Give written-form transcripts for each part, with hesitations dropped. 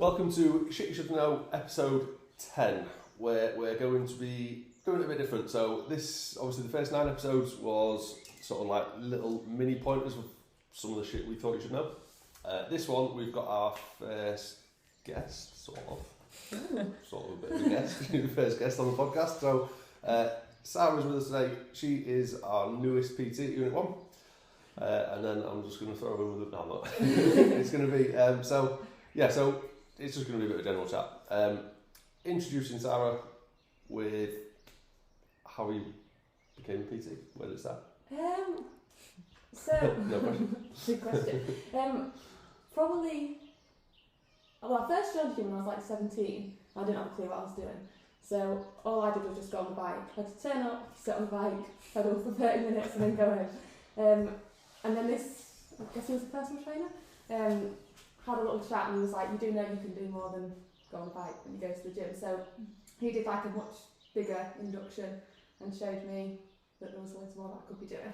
Welcome to Shit You Should Know, episode 10, where we're going to be doing it a bit different. So this, obviously the first 9 episodes was sort of like little mini pointers of some of the shit we thought you should know. This one, we've got our first guest, sort of a bit of a guest, first guest on the podcast. So Sara's with us today. She is our newest PT at Unit 1. And then I'm just going to throw her with it. No, I'm not. It's going to be, so it's just going to be a bit of a general chat. Introducing Sara with how you became a PT. Where did it start? No question. Good question. Probably, well, I first joined gym when I was like 17. I didn't have a clue what I was doing. So all I did was just go on the bike. I had to turn up, sit on the bike, pedal for 30 minutes and then go home. And then this, I guess he was a personal trainer, had a little chat and he was like, you do know you can do more than go on the bike when you go to the gym. So he did like a much bigger induction and showed me that there was loads more that I could be doing.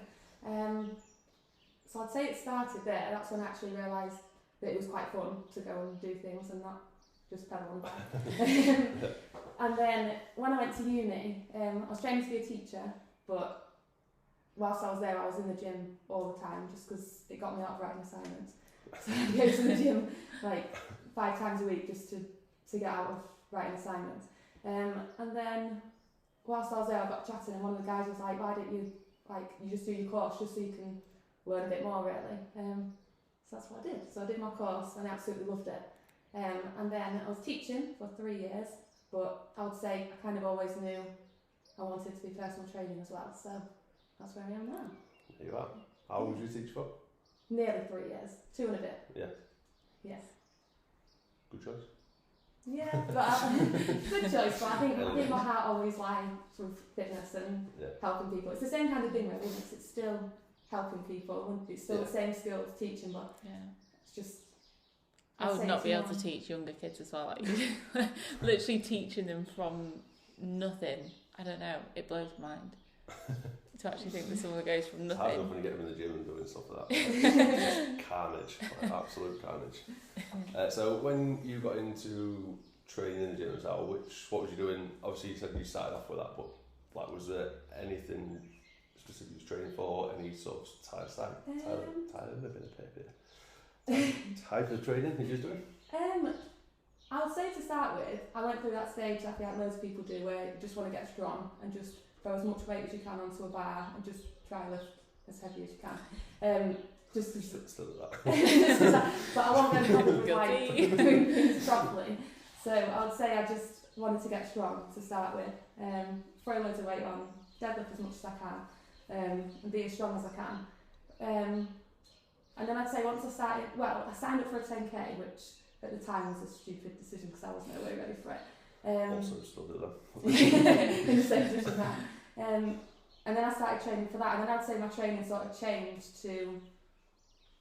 So I'd say it started there. That's when I actually realised that it was quite fun to go and do things and not just pedal on the bike. And then when I went to uni, I was training to be a teacher, but whilst I was there, I was in the gym all the time just because it got me out of writing assignments. So I'd go to the gym like 5 times a week just to get out of writing assignments. And then whilst I was there, I got chatting and one of the guys was like, why don't you, you just do your course just so you can learn a bit more really. So that's what I did. So I did my course and I absolutely loved it. And then I was teaching for 3 years, but I would say I kind of always knew I wanted to be personal training as well. So that's where I am now. There you are. How long did you teach for? Nearly 3 years. 2 and a bit. Yeah. Yes. Good choice. Yeah, but good choice. But I think my heart always lies with fitness and helping people. It's the same kind of thing, really, isn't it? It's still helping people. It's still the same skills teaching, but it's just. I would not be able to teach younger kids as well. Like literally teaching them from nothing. I don't know. It blows my mind. To actually think that someone goes from nothing. It's hard enough when you get them in the gym and doing stuff like that. It's just carnage, like absolute carnage. So when you got into training in the gym, what was you doing? Obviously you said you started off with that, but like was there anything specific you was training for? Any sort of type of training that you was doing? I would say to start with, I went through that stage I feel like most people do where you just want to get strong and just throw as much weight as you can onto a bar and just try and lift as heavy as you can. Still at that. But I want them to doing things properly. So I would say I just wanted to get strong to start with. Throw loads of weight on, deadlift as much as I can, and be as strong as I can. And then I'd say once I started, I signed up for a 10k, which at the time was a stupid decision because I was nowhere ready for it. Also still do that. In the same position now. And then I started training for that, and then I'd say my training sort of changed to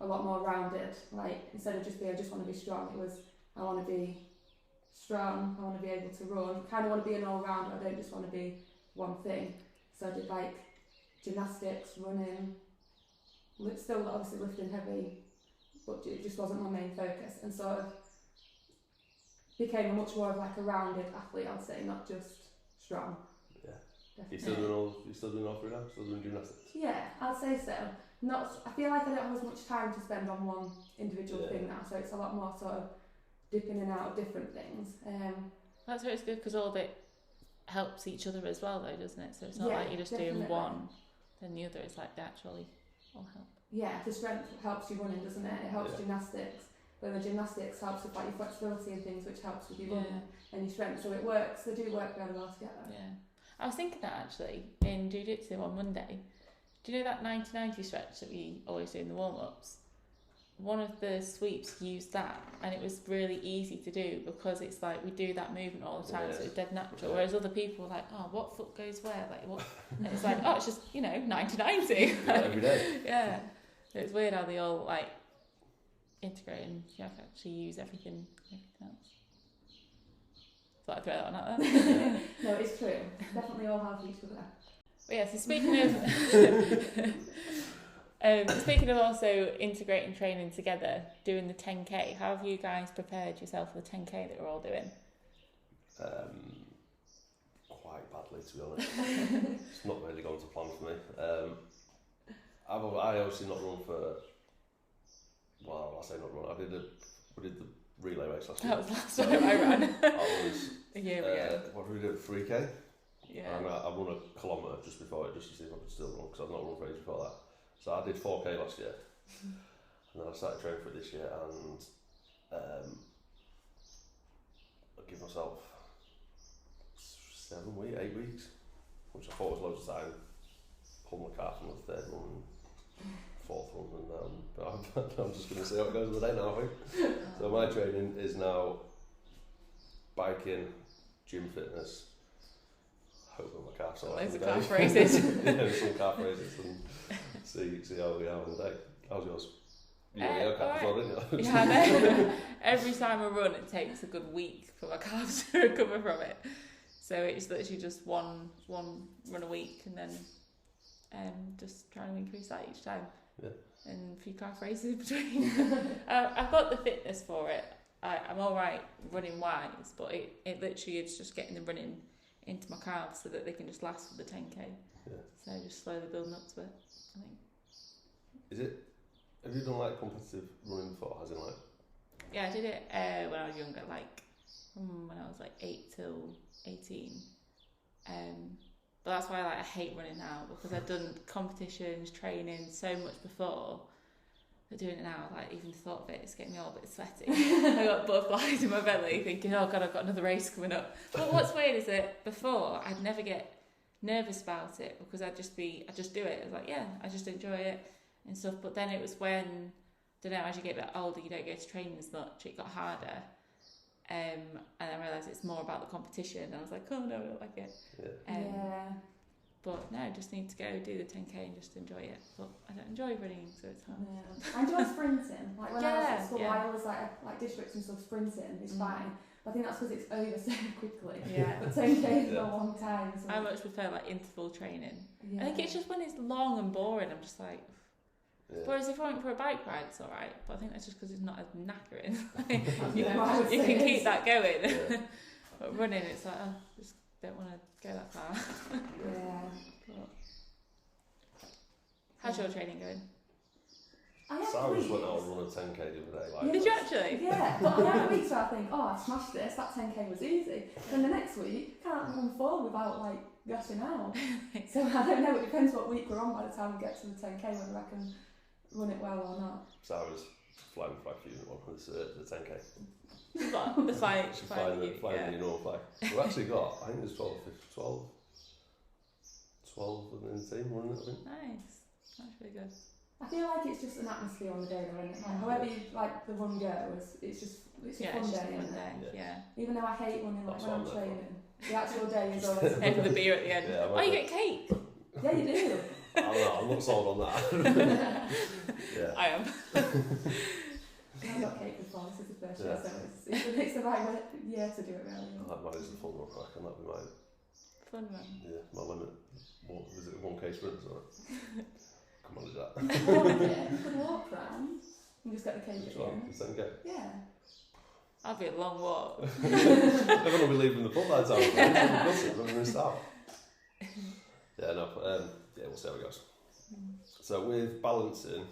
a lot more rounded. Like instead of just being I just want to be strong, it was I want to be strong, I want to be able to run, kind of want to be an all-rounder, I don't just want to be one thing. So I did like gymnastics, running, still obviously lifting heavy, but it just wasn't my main focus, and sort of became much more of like a rounded athlete, I'd say, not just strong. Yeah. Definitely. You still doing all 3 now? Still doing gymnastics? Yeah, I'd say so. I feel like I don't have as much time to spend on one individual thing now, so it's a lot more sort of dipping in and out of different things. That's where it's good because all of it helps each other as well, though, doesn't it? So it's not like you're just doing one, then the other. It's like they actually all help. Yeah, the strength helps you running, doesn't it? It helps gymnastics. But the gymnastics helps with like your flexibility and things, which helps with your running and your strength. So it works. They do work really well together. Yeah, I was thinking that actually in jiu-jitsu on Monday. Do you know that 90-90 stretch that we always do in the warm-ups? One of the sweeps used that, and it was really easy to do because it's like we do that movement all the time, so it's dead natural. Whereas other people were like, "Oh, what foot goes where?" Like what? And it's like, "Oh, it's just 90-90." Every day. Yeah, so it's weird how they all like integrate and you have to actually use everything else. Thought I'd throw that one out there. No, it's true. Definitely all help each other. But yeah, so speaking of Speaking of also integrating training together, doing the 10k, how have you guys prepared yourself for the 10k that we're all doing? Quite badly, to be honest. It's not really gone to plan for me. I obviously not run for. Well, I say not run. We did the relay race last year. That was last time I ran. I was. A year ago. What did we do? 3k. Yeah. And I run a kilometre just before it, just to see if I could still run, because I've not run for ages before that. So I did 4k last year, and then I started training for it this year, and I give myself 8 weeks, which I thought was loads of time. Pulled my calf on the third one, fourth one, and I'm just going to see how it goes with the day now, I think. So my training is now biking, gym fitness, hoping my calf's all right. Loads of calf races. Yeah, some calf races, and see how we are on the day. How's yours? You got your calf as well, didn't you? Yeah, I know. Every time I run, it takes a good week for my calves to recover from it. So it's literally just one run a week, and then just trying to increase that each time. Yeah. And a few calf races between. I've got the fitness for it. I'm all right running wise, but it literally is just getting the running into my calves so that they can just last for the 10k. Yeah. So just slowly building up to it, I think. Is it? Have you done like competitive running before? As in like? Yeah, I did it when I was younger, like when I was like 8 till 18. But that's why I hate running now, because I've done competitions, training so much before. But doing it now, like even the thought of it, it's getting me all a bit sweaty. I got butterflies in my belly, thinking, oh god, I've got another race coming up. But what's weird is that before I'd never get nervous about it, because I'd just do it. I was like, yeah, I just enjoy it and stuff. But then it was when, I don't know, as you get a bit older, you don't go to training as much. It got harder. And I realised it's more about the competition. And I was like, oh no, I don't like it. Yeah. But no, just need to go do the 10k and just enjoy it. But I don't enjoy running, so it's hard. Yeah. I enjoy sprinting. Like when I was at school, I always like districts and stuff. Sprinting is fine. But I think that's because it's over so quickly. Yeah. But 10k is a long time. So I much prefer like interval training. yeah. I think it's just when it's long and boring, I'm just like. Yeah. Whereas if I went for a bike ride, it's alright. But I think that's just because it's not as knackering. you Yeah, can keep that going. Yeah. But running, it's like, oh, just don't want to go that far. Yeah. But how's your training going? Sara just went out and run a 10k the other day. Like, Did you actually? Yeah, but I have weeks where I think, oh, I smashed this, that 10k was easy. Then the next week, can't run 4 without like gassing out. So I don't know, it depends what week we're on by the time we get to the 10k, whether I can run it well or not. Sara's flying flag for you on the 10k. What? The fight. She's flying the normal flag. We've actually got, I think there's 12 within the team running it, I think. Nice. That's really good. I feel like it's just an atmosphere on the day though, isn't it? Like, however you like the run goes, it's a fun day, isn't it? Yeah. Even though I hate running like That's when I'm what I'm there training, the actual day is always Pay for the beer at the end. Yeah, oh, you get cake? Yeah, you do. I don't know, I'm not sold on that. Yeah. I am. I've got cake before, this is the first year, so it's the right year to do it really. That mine is the fun one, I can that be mine. Fun one. Yeah, my limit. What was it, 1k sprint or something? Come on, is that? You could walk round and just get the cake at the end. It's 10k. Yeah. That'd be a long walk. They're going to be leaving the pub that time. I'm going to miss out. Yeah, no, yeah, we'll see how it goes. So with balancing,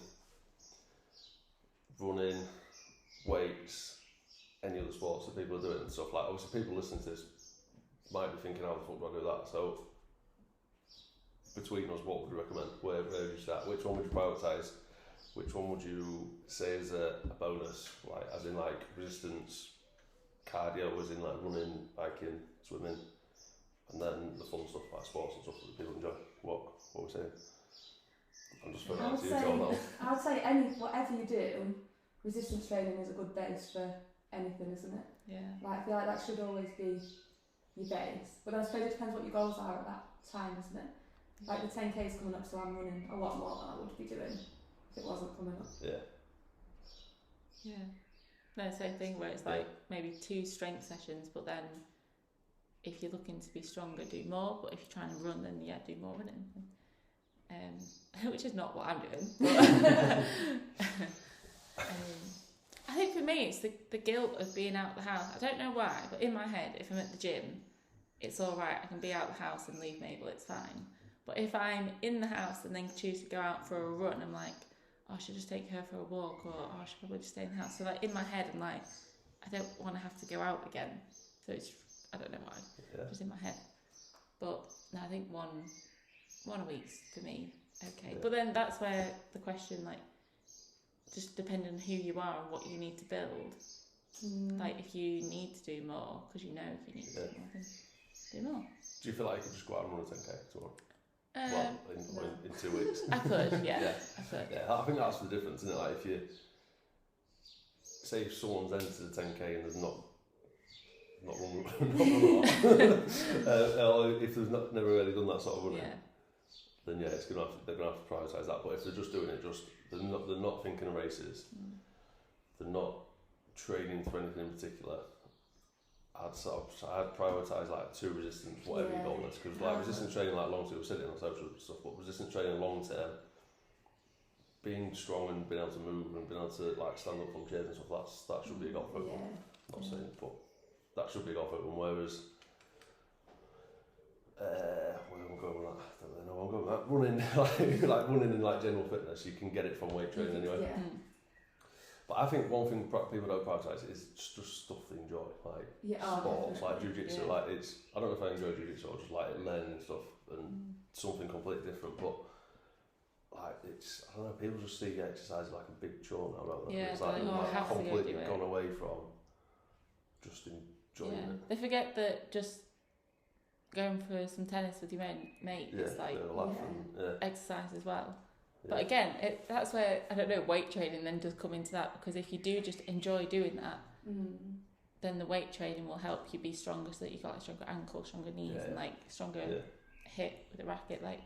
running, weights, any other sports that people are doing and stuff, like obviously people listening to this might be thinking, how the fuck do I do that? So between us, what would you recommend? Where would you start? Which one would you prioritise? Which one would you say is a bonus? Like as in like resistance, cardio, as in like running, biking, swimming, and then the fun stuff like sports and stuff that people enjoy. What are we saying? I'm just putting out to you, John. I would say whatever you do, resistance training is a good base for anything, isn't it? Yeah. Like I feel like that should always be your base. But I suppose it depends what your goals are at that time, isn't it? Like the 10k is coming up, so I'm running a lot more than I would be doing if it wasn't coming up. Yeah. Yeah. No, same thing where it's like maybe 2 strength sessions, but then if you're looking to be stronger, do more. But if you're trying to run, then yeah, do more running. which is not what I'm doing. But I think for me, it's the guilt of being out the house. I don't know why, but in my head, if I'm at the gym, it's all right. I can be out the house and leave Mabel. It's fine. But if I'm in the house and then choose to go out for a run, I'm like, oh, I should just take her for a walk, or oh, I should probably just stay in the house. So like in my head, I'm like, I don't want to have to go out again. So it's, I don't know why, just in my head. But no, I think one a week's for me okay. Yeah. But then that's where the question, like, just depending on who you are and what you need to build. Like if you need to do more, because you know if you need to do more, then do more. Do you feel like you could just go out and run a 10k tomorrow? In 2 weeks. I could, yeah. I could. Yeah, I think that's the difference, isn't it? Like if you say if someone's entered a 10k and they've not run a lot, or if they've never really done that sort of running, then yeah, they're gonna have to prioritise that. But if they're just doing it, they're not thinking of races, they're not training for anything in particular. I'd prioritise like 2 resistance, whatever your goal is, because like resistance training, like long term, we're sitting on social stuff, but resistance training long term, being strong and being able to move and being able to like stand up from chairs and stuff, that should be a goal for everyone. Not saying, but that should be a goal for everyone. Whereas, where am I going with that? I don't really know where I'm going with that. Running, like running in like general fitness, you can get it from weight training anyway. Yeah. But I think one thing people don't prioritise is just stuff they enjoy, like sports, like jiu-jitsu. Like I don't know if I enjoy jiu-jitsu or just like learning stuff and something completely different. But like I don't know, people just see exercise like a big chore now, don't they? It's like completely gone away from just enjoying it. They forget that just going for some tennis with your mate is like exercise as well. But again, that's where, I don't know, weight training then does come into that, because if you do just enjoy doing that, then the weight training will help you be stronger, so that you've got like stronger ankles, stronger knees, and like stronger hip with a racket. Like,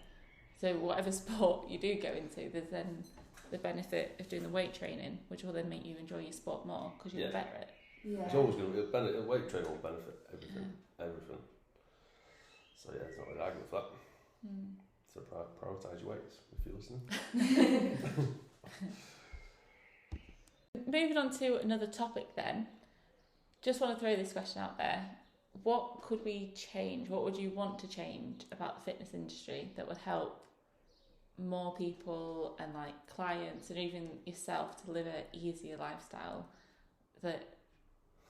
so whatever sport you do go into, there's then the benefit of doing the weight training, which will then make you enjoy your sport more because you're better at it. It's always going to be a weight training will benefit everything. So yeah, it's not really argument for that. So prioritise your weights if you're listening. Moving on to another topic then. Just want to throw this question out there. What could we change? What would you want to change about the fitness industry that would help more people and like clients and even yourself to live an easier lifestyle that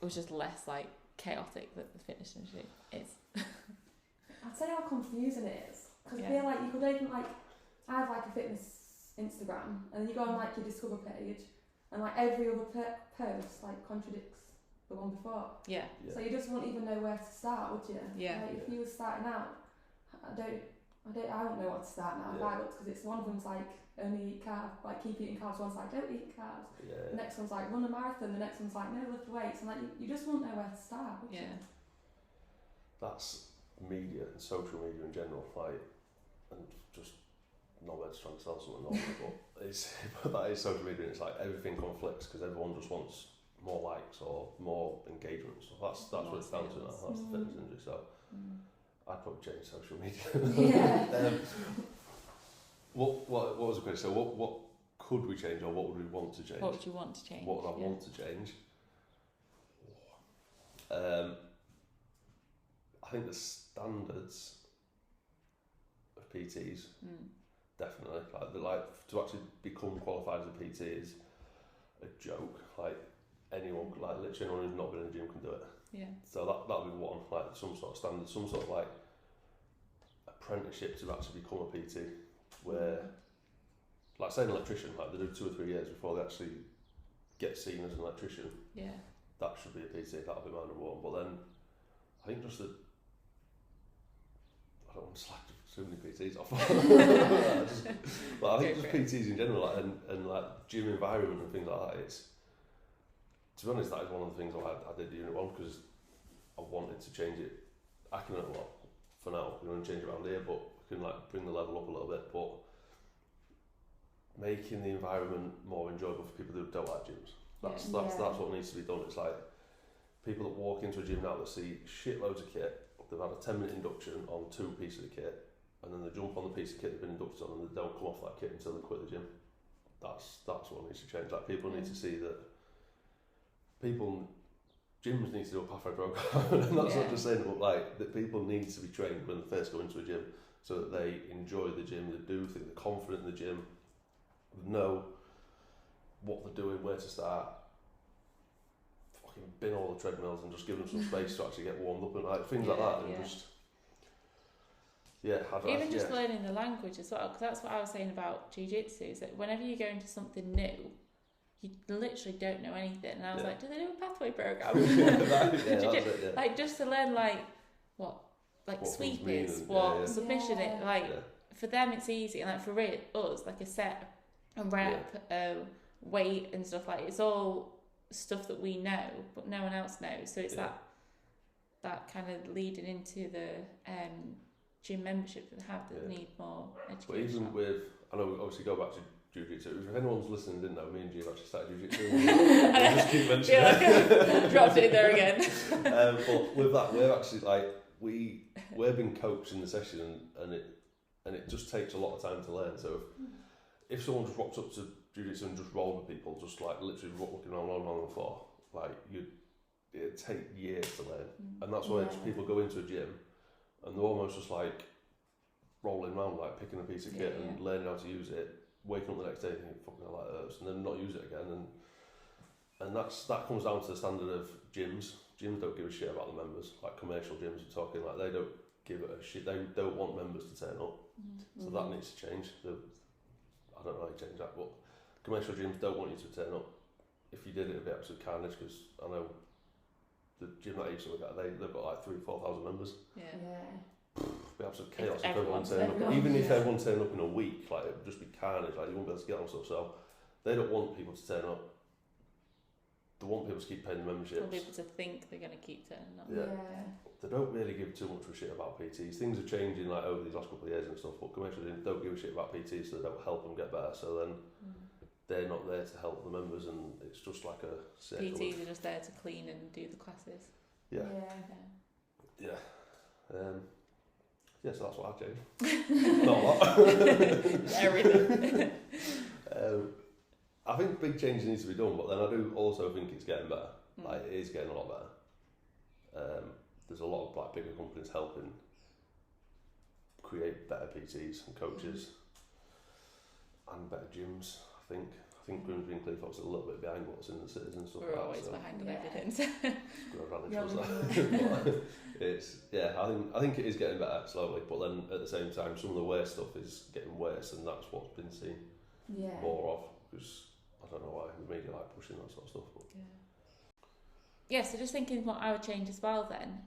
was just less like chaotic that the fitness industry is? I'd say how confusing it is. Because I feel like you could even like, I have like a fitness Instagram, and then you go on like your discover page, and like every other post like contradicts the one before. Yeah. So you just wouldn't even know where to start, would you? Yeah. Like if you were starting out, I don't know what to start now. I looked, because it's one of them's like only eat carbs, like keep eating carbs. One's like don't eat carbs. Yeah. The next one's like run a marathon. The next one's like no, lift weights. And like you just wouldn't know where to start, would you? That's media and social media in general, like, and just not where to try and sell something normal, but that is social media, and it's like everything conflicts because everyone just wants more likes or more engagement. So that's what it's down to now. That's the fitness industry. So I'd probably change social media. What was the question? So what could we change, or what would we want to change? What would you want to change? What would I want to change? I think the standards of PTs, definitely. Like to actually become qualified as a PT is a joke. Like anyone, like literally anyone who's not been in the gym can do it. Yeah. So that'll be one, like some sort of standard, some sort of like apprenticeship to actually become a PT, where, like say an electrician, like they do 2 or 3 years before they actually get seen as an electrician. Yeah. That should be a PT. That'll be my number one. But then I think just I don't want to slack too many PTs off. I think just PTs in general, like, and like gym environment and things like that. It's, to be honest, that is one of the things I did Unit 1 because I wanted to change it. I can for now. We're going to change it around here, but we can like bring the level up a little bit. But making the environment more enjoyable for people who don't like gyms. That's what needs to be done. It's like people that walk into a gym now that see shitloads of kit. They've had a 10-minute induction on 2 pieces of kit, and then they jump on the piece of kit they've been inducted on, and they don't come off that kit until they quit the gym. That's what needs to change. Like, people need to see that gyms need to do a pathway program. I'm not just saying, but like, that people need to be trained when they first go into a gym, so that they enjoy the gym, they do think they're confident in the gym, they know what they're doing, where to start, fucking bin all the treadmills and just give them some space to actually get warmed up and like things like that, and just even just learning the language as well, because that's what I was saying about jiu-jitsu, is that whenever you go into something new, you literally don't know anything, and I was like, do they do a pathway program? Like, just to learn what sweep is, what submission is, for them it's easy, and like for us, like a set, a rep, weight and stuff, like it's all stuff that we know but no one else knows, so it's that kind of leading into the gym membership that they have that need more education. But even with, I know we obviously go back to jiu-jitsu, if anyone's listening didn't know, me and G have actually started jiu-jitsu. I just keep mentioning it. Dropped it in there again. But with that, we're actually like, we're being coached in the session, and it just takes a lot of time to learn. So if someone just walks up to jiu-jitsu and just roll with people, just like literally looking around on the floor, like it'd take years to learn. And that's why people go into a gym and they're almost just like rolling around, like picking a piece of kit and learning how to use it, waking up the next day thinking, fucking hell, that hurts, and then not use it again. And that comes down to the standard of gyms. Gyms don't give a shit about the members. Like commercial gyms are talking, like they don't give it a shit. They don't want members to turn up. So that needs to change. I don't know how you change that, but commercial gyms don't want you to turn up. If you did, it'd be absolute carnage, because I know the gym that I used to work at, they've got like 3,000-4,000 members. It'd be absolute chaos if everyone turned up. Even if everyone turned up in a week, like it would just be carnage. Like you wouldn't be able to get on stuff. So they don't want people to turn up. They want people to keep paying the memberships. They want people to think they're going to keep turning up. They don't really give too much of a shit about PTs. Things are changing like over these last couple of years and stuff, but commercial gyms don't give a shit about PTs, so they don't help them get better. So then they're not there to help the members, and it's just like a circle. PTs are just there to clean and do the classes. So that's what I've changed. Not a lot. Everything. I think big changes need to be done, but then I do also think it's getting better. Like it is getting a lot better. There's a lot of like bigger companies helping create better PTs and coaches and better gyms. I think Grimsby and Cleethorpes are a little bit behind what's in the cities and stuff. We're always behind on everything. I think it is getting better slowly, but then at the same time, some of the worst stuff is getting worse, and that's what's been seen more of. Because I don't know why the media like pushing that sort of stuff. But. So just thinking what I would change as well then,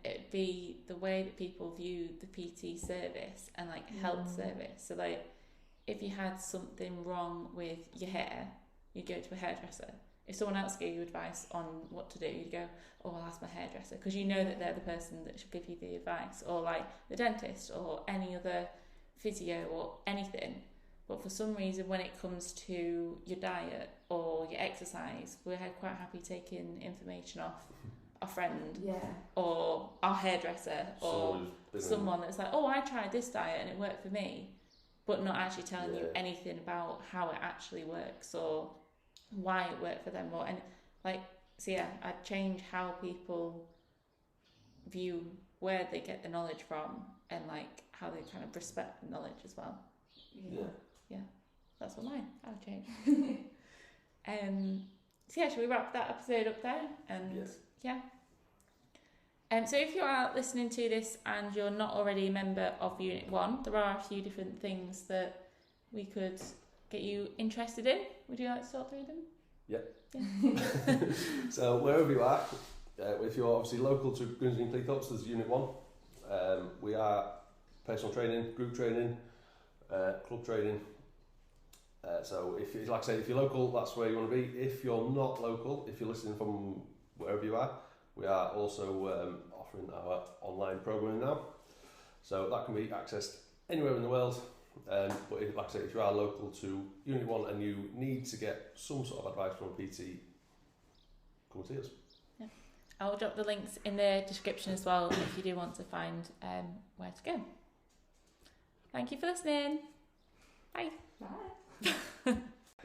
it'd be the way that people view the PT service and like health service. So like, if you had something wrong with your hair, you'd go to a hairdresser. If someone else gave you advice on what to do, you'd go, I'll ask my hairdresser, because you know that they're the person that should give you the advice, or like the dentist or any other physio or anything. But for some reason, when it comes to your diet or your exercise, we're quite happy taking information off our friend or our hairdresser or someone that's like, I tried this diet and it worked for me, but not actually telling you anything about how it actually works or why it worked for them. I'd change how people view where they get the knowledge from, and like how they kind of respect the knowledge as well. That's what mine I would change. Should we wrap that episode up there? So if you are listening to this and you're not already a member of Unit 1, there are a few different things that we could get you interested in. Would you like to sort through them? So wherever you are, if you're obviously local to Grimsby and Cleethorpes, there's Unit 1. We are personal training, group training, club training. So if you're local, that's where you want to be. If you're not local, if you're listening from wherever you are, we are also offering our online programming now. So that can be accessed anywhere in the world. But if you are local to Unit 1 and you need to get some sort of advice from a PT, come and see us. I'll drop the links in the description as well if you do want to find where to go. Thank you for listening. Bye. Bye.